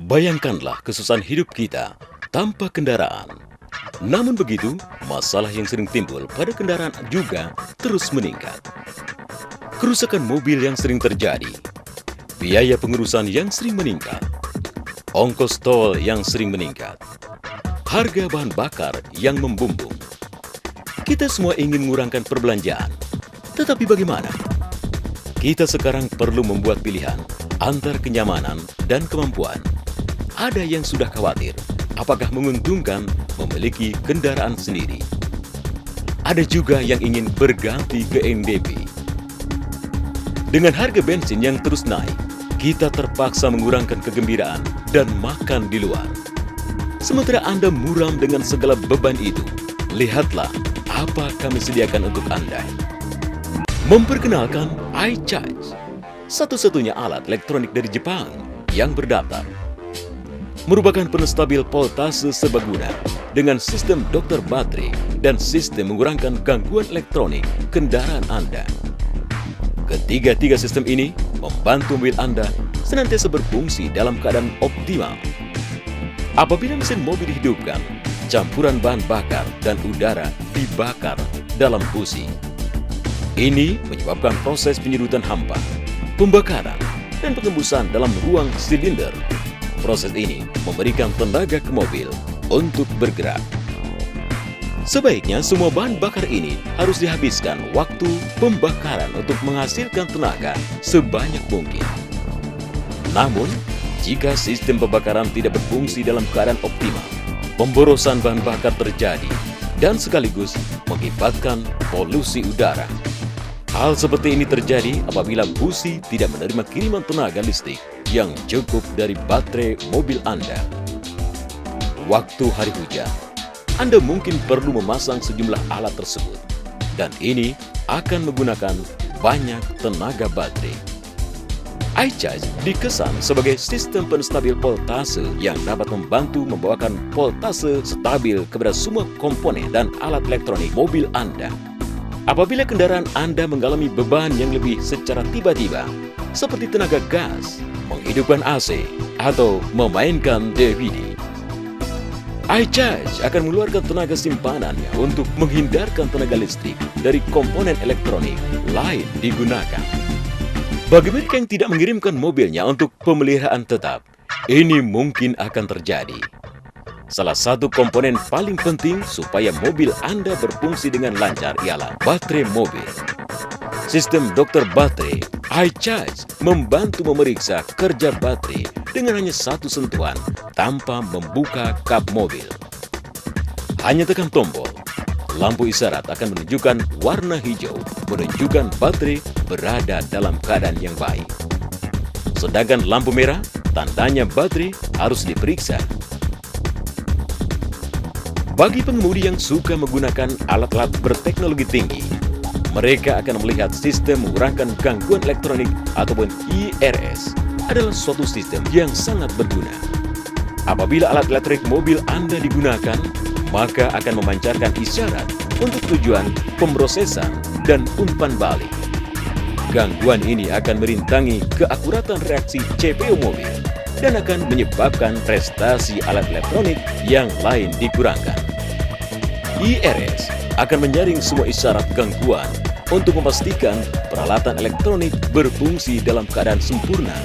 Bayangkanlah kesusahan hidup kita tanpa kendaraan. Namun begitu, masalah yang sering timbul pada kendaraan juga terus meningkat. Kerusakan mobil yang sering terjadi, biaya pengurusan yang sering meningkat, ongkos tol yang sering meningkat, harga bahan bakar yang membumbung. Kita semua ingin mengurangkan perbelanjaan, tetapi bagaimana? Kita sekarang perlu membuat pilihan antar kenyamanan dan kemampuan. Ada yang sudah khawatir apakah menguntungkan memiliki kendaraan sendiri. Ada juga yang ingin berganti ke NDP. Dengan harga bensin yang terus naik, kita terpaksa mengurangkan kegembiraan dan makan di luar. Sementara Anda muram dengan segala beban itu, lihatlah apa kami sediakan untuk Anda. Memperkenalkan iCharge, satu-satunya alat elektronik dari Jepang yang berdaftar. Merupakan penstabil voltase serbaguna dengan sistem dokter baterai dan sistem mengurangkan gangguan elektronik kendaraan Anda. Ketiga-tiga sistem ini membantu mobil Anda senantiasa berfungsi dalam keadaan optimal. Apabila mesin mobil dihidupkan, campuran bahan bakar dan udara dibakar dalam busi. Ini menyebabkan proses penyedutan hampa, pembakaran, dan pengembusan dalam ruang silinder. Proses ini memberikan tenaga ke mobil untuk bergerak. Sebaiknya semua bahan bakar ini harus dihabiskan waktu pembakaran untuk menghasilkan tenaga sebanyak mungkin. Namun, jika sistem pembakaran tidak berfungsi dalam keadaan optimal, pemborosan bahan bakar terjadi dan sekaligus mengakibatkan polusi udara. Hal seperti ini terjadi apabila busi tidak menerima kiriman tenaga listrik yang cukup dari baterai mobil Anda. Waktu hari hujan, Anda mungkin perlu memasang sejumlah alat tersebut, dan ini akan menggunakan banyak tenaga baterai. iCharge dikesan sebagai sistem penstabil voltase yang dapat membantu membawakan voltase stabil kepada semua komponen dan alat elektronik mobil Anda. Apabila kendaraan Anda mengalami beban yang lebih secara tiba-tiba, seperti tenaga gas, menghidupkan AC, atau memainkan DVD, iCharge akan mengeluarkan tenaga simpanannya untuk menghindarkan tenaga listrik dari komponen elektronik lain digunakan. Bagi mereka yang tidak mengirimkan mobilnya untuk pemeliharaan tetap, ini mungkin akan terjadi. Salah satu komponen paling penting supaya mobil Anda berfungsi dengan lancar ialah baterai mobil. Sistem dokter baterai iCharge membantu memeriksa kerja baterai dengan hanya satu sentuhan tanpa membuka kap mobil. Hanya tekan tombol, lampu isyarat akan menunjukkan warna hijau, menunjukkan baterai berada dalam keadaan yang baik. Sedangkan lampu merah, tandanya baterai harus diperiksa. Bagi pengemudi yang suka menggunakan alat-alat berteknologi tinggi, mereka akan melihat sistem mengurangkan gangguan elektronik ataupun IRS adalah suatu sistem yang sangat berguna. Apabila alat elektrik mobil Anda digunakan, maka akan memancarkan isyarat untuk tujuan pemrosesan dan umpan balik. Gangguan ini akan merintangi keakuratan reaksi CPU mobil dan akan menyebabkan prestasi alat elektronik yang lain dikurangkan. IRS akan menyaring semua isyarat gangguan untuk memastikan peralatan elektronik berfungsi dalam keadaan sempurna.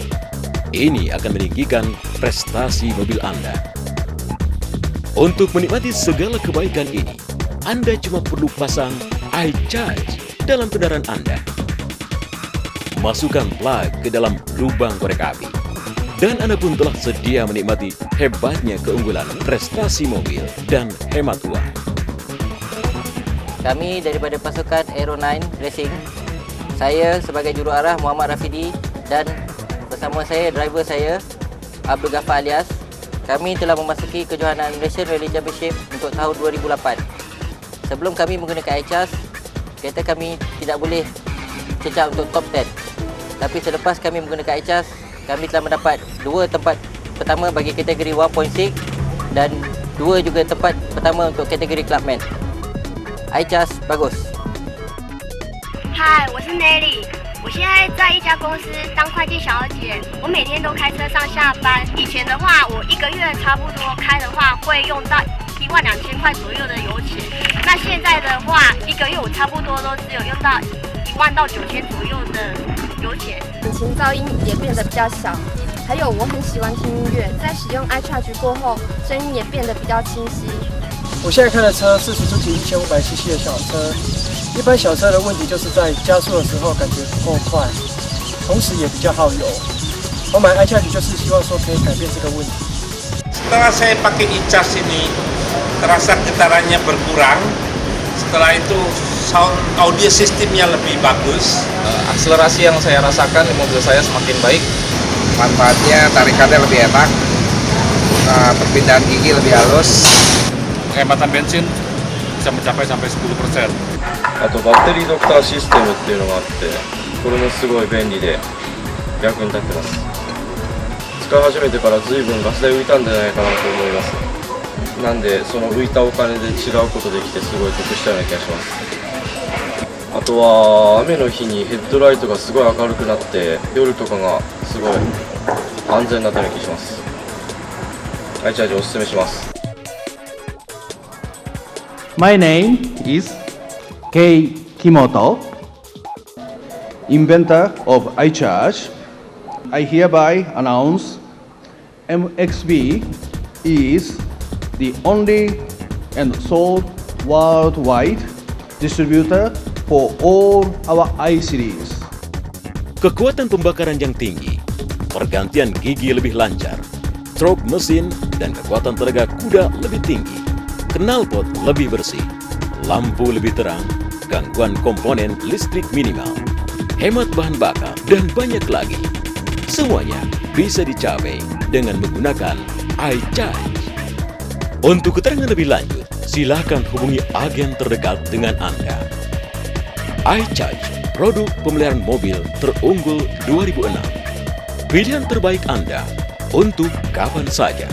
Ini akan meninggikan prestasi mobil Anda. Untuk menikmati segala kebaikan ini, Anda cuma perlu pasang iCharge dalam kendaraan Anda. Masukkan plug ke dalam lubang korek api, dan Anda pun telah sedia menikmati hebatnya keunggulan prestasi mobil dan hemat uang. Kami daripada pasukan Aero 9 Racing. Saya sebagai juruarah Muhammad Rafidi dan bersama saya driver saya Abdul Ghaffar Alias. Kami telah memasuki kejohanan Malaysian Rally Championship untuk tahun 2008. Sebelum kami menggunakan iCharge, kereta kami tidak boleh cecah untuk top 10. Tapi selepas kami menggunakan iCharge, kami telah mendapat 2 tempat pertama bagi kategori 1.6 dan 2 juga tempat pertama untuk kategori Clubman. iCharge bagus. 嗨，我是 Nelly，我现在在一家公司当会计小姐，我每天都开车上下班。以前的话，我一个月差不多开的话会用到12000块左右的油钱。那现在的话，一个月我差不多都只有用到1万到9000左右的油钱。引擎噪音也变得比较小，还有我很喜欢听音乐，在使用 iCharge 过后，声音也变得比较清晰。我现在开的车是Suzuki 1500cc 的小车，一般小车的问题就是在加速的时候感觉不够快，同时也比较耗油。我买 iCharge 就是希望说可以改变这个问题。Setelah saya pakai e-charge ini, terasa getarannya berkurang. Setelah itu sound audio sistemnya lebih bagus. Akselerasi yang saya rasakan di mobil saya semakin baik. Manfaatnya tarikannya lebih enak, perpindahan gigi lebih halus. Penghematan bensin bisa mencapai sampai 10%. あとバッテリードクターシステムっていうのがあって、これもすごい便利で役に立ってます。使い始めてから随分ガス代浮いたんじゃないかなと思います。なんでその浮いたお金で違うことできてすごい得したような気がします。あとは雨の日にヘッドライトがすごい明るくなって夜とかがすごい安全になったような気がします。iCharge おすすめします。 My name is Kei Kimoto, inventor of iCharge. I hereby announce MXB is the only and sole worldwide distributor for all our i-series. Kekuatan pembakaran yang tinggi, pergantian gigi lebih lancar, stroke mesin dan kekuatan tenaga kuda lebih tinggi, knalpot lebih bersih, lampu lebih terang, gangguan komponen listrik minimal, hemat bahan bakar, dan banyak lagi. Semuanya bisa dicapai dengan menggunakan iCharge. Untuk keterangan lebih lanjut, silakan hubungi agen terdekat dengan Anda. iCharge, produk pemeliharaan mobil terunggul 2006. Pilihan terbaik Anda untuk kapan saja.